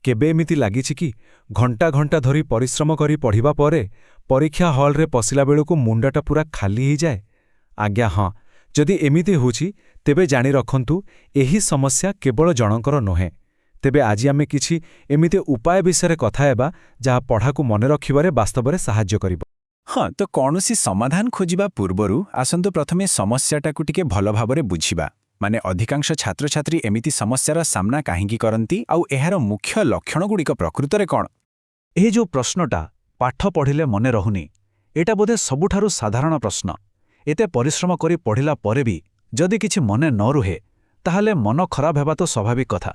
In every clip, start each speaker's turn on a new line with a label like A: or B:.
A: କେବେ ଏମିତି ଲାଗିଛି କି ଘଣ୍ଟା ଘଣ୍ଟା ଧରି ପରିଶ୍ରମ କରି ପଢ଼ିବା ପରେ ପରୀକ୍ଷା ହଲ୍ରେ ପଶିଲା ବେଳକୁ ମୁଣ୍ଡଟା ପୂରା ଖାଲି ହେଇଯାଏ? ଆଜ୍ଞା ହଁ, ଯଦି ଏମିତି ହେଉଛି ତେବେ ଜାଣି ରଖନ୍ତୁ ଏହି ସମସ୍ୟା କେବଳ ଜଣଙ୍କର ନୁହେଁ। ତେବେ ଆଜି ଆମେ କିଛି ଏମିତି ଉପାୟ ବିଷୟରେ କଥା ହେବା ଯାହା ପଢ଼ାକୁ ମନେ ରଖିବାରେ ବାସ୍ତବରେ ସାହାଯ୍ୟ କରିବ।
B: ହଁ, ତ କୌଣସି ସମାଧାନ ଖୋଜିବା ପୂର୍ବରୁ ଆସନ୍ତୁ ପ୍ରଥମେ ସମସ୍ୟାଟାକୁ ଟିକେ ଭଲ ଭାବରେ ବୁଝିବା। ମାନେ ଅଧିକାଂଶ ଛାତ୍ରଛାତ୍ରୀ ଏମିତି ସମସ୍ୟାର ସାମ୍ନା କାହିଁକି କରନ୍ତି ଆଉ ଏହାର ମୁଖ୍ୟ ଲକ୍ଷଣଗୁଡ଼ିକ ପ୍ରକୃତରେ କ'ଣ?
C: ଏହି ଯେଉଁ ପ୍ରଶ୍ନଟା ପାଠ ପଢ଼ିଲେ ମନେ ରହୁନି, ଏଇଟା ବୋଧେ ସବୁଠାରୁ ସାଧାରଣ ପ୍ରଶ୍ନ। ଏତେ ପରିଶ୍ରମ କରି ପଢ଼ିଲା ପରେ ବି ଯଦି କିଛି ମନେ ନ ରୁହେ ତାହେଲେ ମନ ଖରାପ ହେବା ତ ସ୍ୱାଭାବିକ କଥା।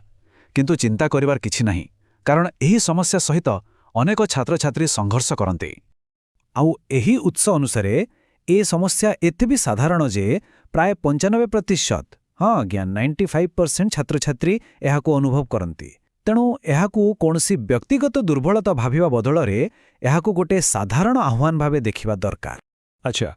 C: କିନ୍ତୁ ଚିନ୍ତା କରିବାର କିଛି ନାହିଁ, କାରଣ ଏହି ସମସ୍ୟା ସହିତ ଅନେକ ଛାତ୍ରଛାତ୍ରୀ ସଂଘର୍ଷ କରନ୍ତି। ଆଉ ଏହି ଉତ୍ସ ଅନୁସାରେ ଏ ସମସ୍ୟା ଏତେ ବି ସାଧାରଣ ଯେ ପ୍ରାୟ 95%, ହଁ ଆଜ୍ଞା 95% ଛାତ୍ରଛାତ୍ରୀ ଏହାକୁ ଅନୁଭବ କରନ୍ତି। ତେଣୁ ଏହାକୁ କୌଣସି ବ୍ୟକ୍ତିଗତ ଦୁର୍ବଳତା ଭାବିବା ବଦଳରେ ଏହାକୁ ଗୋଟେ ସାଧାରଣ ଆହ୍ୱାନ ଭାବେ ଦେଖିବା ଦରକାର।
B: ଆଚ୍ଛା,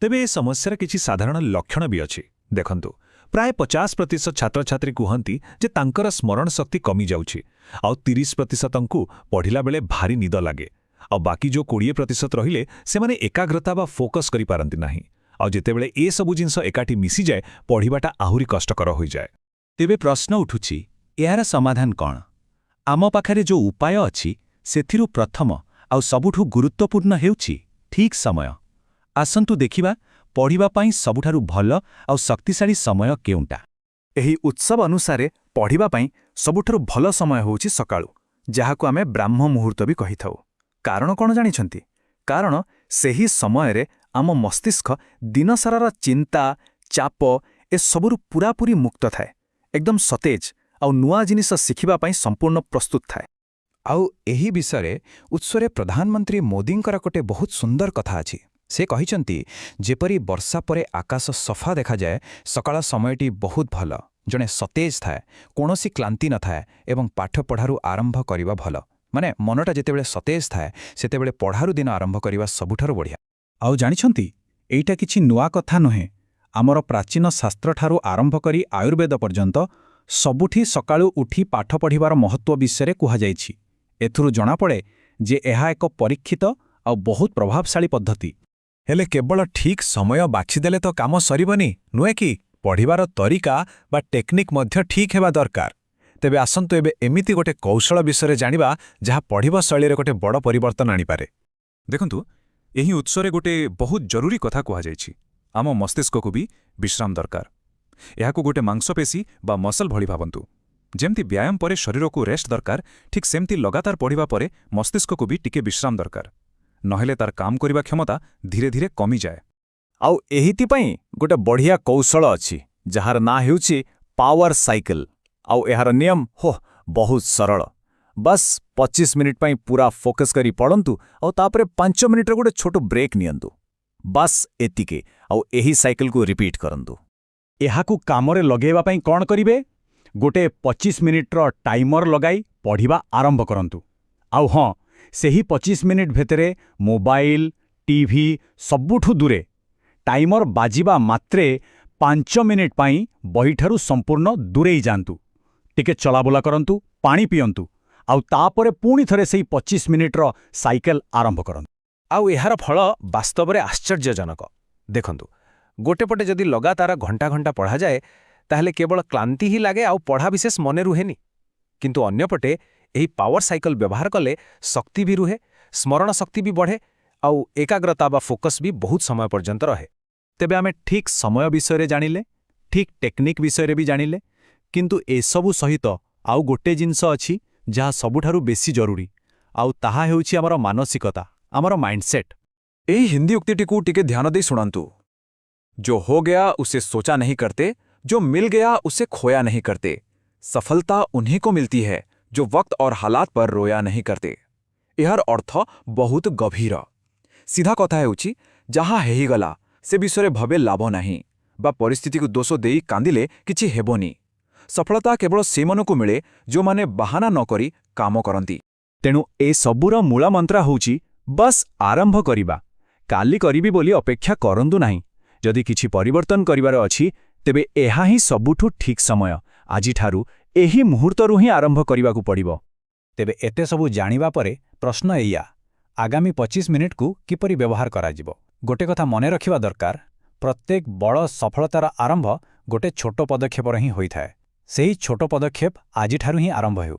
B: ତେବେ ଏ ସମସ୍ୟାର କିଛି ସାଧାରଣ ଲକ୍ଷଣ ବି ଅଛି। ଦେଖନ୍ତୁ, ପ୍ରାୟ 50% ଛାତ୍ରଛାତ୍ରୀ କୁହନ୍ତି ଯେ ତାଙ୍କର ସ୍ମରଣ ଶକ୍ତି କମିଯାଉଛି, ଆଉ 30%ଙ୍କୁ ପଢ଼ିଲା ବେଳେ ଭାରି ନିଦ ଲାଗେ, ଆଉ ବାକି ଯେଉଁ 20% ରହିଲେ ସେମାନେ ଏକାଗ୍ରତା ବା ଫୋକସ୍ କରିପାରନ୍ତି ନାହିଁ। ଆଉ ଯେତେବେଳେ ଏସବୁ ଜିନିଷ ଏକାଠି ମିଶିଯାଏ ପଢ଼ିବାଟା ଆହୁରି କଷ୍ଟକର ହୋଇଯାଏ।
C: ତେବେ ପ୍ରଶ୍ନ ଉଠୁଛି, ଏହାର ସମାଧାନ କ'ଣ? ଆମ ପାଖରେ ଯେଉଁ ଉପାୟ ଅଛି ସେଥିରୁ ପ୍ରଥମ ଆଉ ସବୁଠୁ ଗୁରୁତ୍ୱପୂର୍ଣ୍ଣ ହେଉଛି ଠିକ୍ ସମୟ। ଆସନ୍ତୁ ଦେଖିବା ପଢ଼ିବା ପାଇଁ ସବୁଠାରୁ ଭଲ ଆଉ ଶକ୍ତିଶାଳୀ ସମୟ କେଉଁଟା। ଏହି ଉତ୍ସବ ଅନୁସାରେ ପଢ଼ିବା ପାଇଁ ସବୁଠାରୁ ଭଲ ସମୟ ହେଉଛି ସକାଳୁ, ଯାହାକୁ ଆମେ ବ୍ରାହ୍ମ ମୁହୂର୍ତ୍ତ ବି କହିଥାଉ। କାରଣ କ'ଣ ଜାଣିଛନ୍ତି? କାରଣ ସେହି ସମୟରେ ଆମ ମସ୍ତିଷ୍କ ଦିନସାରାର ଚିନ୍ତା, ଚାପ ଏସବୁରୁ ପୂରାପୂରି ମୁକ୍ତ ଥାଏ, ଏକଦମ ସତେଜ ଆଉ ନୂଆ ଜିନିଷ ଶିଖିବା ପାଇଁ ସମ୍ପୂର୍ଣ୍ଣ ପ୍ରସ୍ତୁତ ଥାଏ। ଆଉ ଏହି ବିଷୟରେ ଉତ୍ସରେ ପ୍ରଧାନମନ୍ତ୍ରୀ ମୋଦିଙ୍କର ଗୋଟେ ବହୁତ ସୁନ୍ଦର କଥା ଅଛି। ସେ କହିଛନ୍ତି, ଯେପରି ବର୍ଷା ପରେ ଆକାଶ ସଫା ଦେଖାଯାଏ, ସକାଳ ସମୟଟି ବହୁତ ଭଲ। ଜଣେ ସତେଜ ଥାଏ, କୌଣସି କ୍ଲାନ୍ତି ନଥାଏ ଏବଂ ପାଠପଢ଼ାରୁ ଆରମ୍ଭ କରିବା ଭଲ। ମାନେ ମନଟା ଯେତେବେଳେ ସତେଜ ଥାଏ ସେତେବେଳେ ପଢ଼ାରୁ ଦିନ ଆରମ୍ଭ କରିବା ସବୁଠାରୁ ବଢ଼ିଆ। ଆଉ ଜାଣିଛନ୍ତି, ଏଇଟା କିଛି ନୂଆ କଥା ନୁହେଁ। ଆମର ପ୍ରାଚୀନ ଶାସ୍ତ୍ରଠାରୁ ଆରମ୍ଭ କରି ଆୟୁର୍ବେଦ ପର୍ଯ୍ୟନ୍ତ ସବୁଠି ସକାଳୁ ଉଠି ପାଠ ପଢ଼ିବାର ମହତ୍ତ୍ୱ ବିଷୟରେ କୁହାଯାଇଛି। ଏଥିରୁ ଜଣାପଡ଼େ ଯେ ଏହା ଏକ ପରୀକ୍ଷିତ ଆଉ ବହୁତ ପ୍ରଭାବଶାଳୀ ପଦ୍ଧତି।
B: ହେଲେ କେବଳ ଠିକ୍ ସମୟ ବାଛିଦେଲେ ତ କାମ ସରିବନି, ନୁହେଁ କି? ପଢ଼ିବାର ତରିକା ବା ଟେକ୍ନିକ୍ ମଧ୍ୟ ଠିକ୍ ହେବା ଦରକାର। ତେବେ ଆସନ୍ତୁ ଏବେ ଏମିତି ଗୋଟେ କୌଶଳ ବିଷୟରେ ଜାଣିବା ଯାହା ପଢ଼ିବା ଶୈଳୀରେ ଗୋଟେ ବଡ଼ ପରିବର୍ତ୍ତନ ଆଣିପାରେ। ଦେଖନ୍ତୁ, ଏହି ଉତ୍ସରେ ଗୋଟେ ବହୁତ ଜରୁରୀ କଥା କୁହାଯାଇଛି। ଆମ ମସ୍ତିଷ୍କକୁ ବି ବିଶ୍ରାମ ଦରକାର। ଏହାକୁ ଗୋଟେ ମାଂସପେଶୀ ବା ମସଲ ଭଳି ଭାବନ୍ତୁ। ଯେମିତି ବ୍ୟାୟାମ ପରେ ଶରୀରକୁ ରେଷ୍ଟ ଦରକାର, ଠିକ୍ ସେମିତି ଲଗାତାର ପଢ଼ିବା ପରେ ମସ୍ତିଷ୍କକୁ ବି ଟିକେ ବିଶ୍ରାମ ଦରକାର। ନହେଲେ ତାର କାମ କରିବା କ୍ଷମତା ଧୀରେ ଧୀରେ କମିଯାଏ।
C: ଆଉ ଏହିଥିପାଇଁ ଗୋଟେ ବଢ଼ିଆ କୌଶଳ ଅଛି, ଯାହାର ନାଁ ହେଉଛି ପାୱାର ସାଇକେଲ। ଆଉ ଏହାର ନିୟମ ବହୁତ ସରଳ। ବାସ୍ 25 ମିନିଟ୍ ପାଇଁ ପୁରା ଫୋକସ୍ କରି ପଢ଼ନ୍ତୁ, ଆଉ ତାପରେ 5 ମିନିଟ୍ର ଗୋଟେ ଛୋଟ ବ୍ରେକ୍ ନିଅନ୍ତୁ। ବାସ୍ ଏତିକି। ଆଉ ଏହି ସାଇକେଲକୁ ରିପିଟ୍ କରନ୍ତୁ। ଏହାକୁ କାମରେ ଲଗାଇବା ପାଇଁ କ'ଣ କରିବେ? ଗୋଟେ 25 ମିନିଟ୍ର ଟାଇମର ଲଗାଇ ପଢ଼ିବା ଆରମ୍ଭ କରନ୍ତୁ। ଆଉ ହଁ, ସେହି 25 ମିନିଟ୍ ଭିତରେ ମୋବାଇଲ, ଟିଭି ସବୁଠୁ ଦୂରେ। ଟାଇମର ବାଜିବା ମାତ୍ରେ 5 ମିନିଟ୍ ପାଇଁ ବହିଠାରୁ ସମ୍ପୂର୍ଣ୍ଣ ଦୂରେଇ ଯାଆନ୍ତୁ। ଟିକେ ଚଲାବୁଲା କରନ୍ତୁ, ପାଣି ପିଅନ୍ତୁ, ଆଉ ତାପରେ ପୁଣି ଥରେ ସେହି 25 ମିନିଟ୍ର ସାଇକେଲ ଆରମ୍ଭ କରନ୍ତୁ।
A: ଆଉ ଏହାର ଫଳ ବାସ୍ତବରେ ଆଶ୍ଚର୍ଯ୍ୟଜନକ। ଦେଖନ୍ତୁ, ଗୋଟେ ପଟେ ଯଦି ଲଗାତାର ଘଣ୍ଟା ଘଣ୍ଟା ପଢ଼ାଯାଏ ତାହେଲେ କେବଳ କ୍ଲାନ୍ତି ହିଁ ଲାଗେ ଆଉ ପଢ଼ା ବିଶେଷ ମନେ ରୁହେନି। କିନ୍ତୁ ଅନ୍ୟପଟେ ଏହି ପାୱାର ସାଇକେଲ ବ୍ୟବହାର କଲେ ଶକ୍ତି ବି ରୁହେ, ସ୍ମରଣ ଶକ୍ତି ବି ବଢ଼େ, ଆଉ ଏକାଗ୍ରତା ବା ଫୋକସ୍ ବି ବହୁତ ସମୟ ପର୍ଯ୍ୟନ୍ତ ରହେ।
C: ତେବେ ଆମେ ଠିକ୍ ସମୟ ବିଷୟରେ ଜାଣିଲେ, ଠିକ୍ ଟେକ୍ନିକ୍ ବିଷୟରେ ବି ଜାଣିଲେ, କିନ୍ତୁ ଏସବୁ ସହିତ ଆଉ ଗୋଟେ ଜିନିଷ ଅଛି ଯାହା ସବୁଠାରୁ ବେଶୀ ଜରୁରୀ, ଆଉ ତାହା ହେଉଛି ଆମର ମାନସିକତା, ଆମର ମାଇଣ୍ଡସେଟ୍।
B: ଏହି ହିନ୍ଦୀ ଉକ୍ତିଟିକୁ ଟିକେ ଧ୍ୟାନ ଦେଇ ଶୁଣନ୍ତୁ। जो हो गया उसे सोचा नहीं करते, जो मिल गया उसे खोया नहीं करते। सफलता उन्हीं को मिलती है जो वक्त और हालात पर रोया नहीं करते। एहार अर्थ बहुत गभीर। सीधा कथा हेउछि, जहाँ हेगला से विषय भवे लाभ नहीं बा परिस्थिति को दोष देई कांदिले किछि हेबोनी। सफलता केवल सेमनकु मिले जो माने बाहाना न करी काम करती।
C: तेणु ए सबुर मूल मंत्र होउछि बस आरंभ करिबा। काली करिबि बोली अपेक्षा करंतु नाही। जदि किछि परिवर्तन करिवार अछि तेबे एहा ही सबुठु ठीक समय। आजिठारु एही मुहूर्तरु ही आरंभ करिबाकु पड़िबो।
B: ତେବେ ଏତେ ସବୁ ଜାଣିବା ପରେ ପ୍ରଶ୍ନ ଏଇଆ, ଆଗାମୀ 25 ମିନିଟ୍କୁ କିପରି ବ୍ୟବହାର କରାଯିବ? ଗୋଟେ କଥା ମନେ ରଖିବା ଦରକାର, ପ୍ରତ୍ୟେକ ବଡ଼ ସଫଳତାର ଆରମ୍ଭ ଗୋଟେ ଛୋଟ ପଦକ୍ଷେପରେ ହିଁ ହୋଇଥାଏ। ସେହି ଛୋଟ ପଦକ୍ଷେପ ଆଜିଠାରୁ ହିଁ ଆରମ୍ଭ ହେଉ।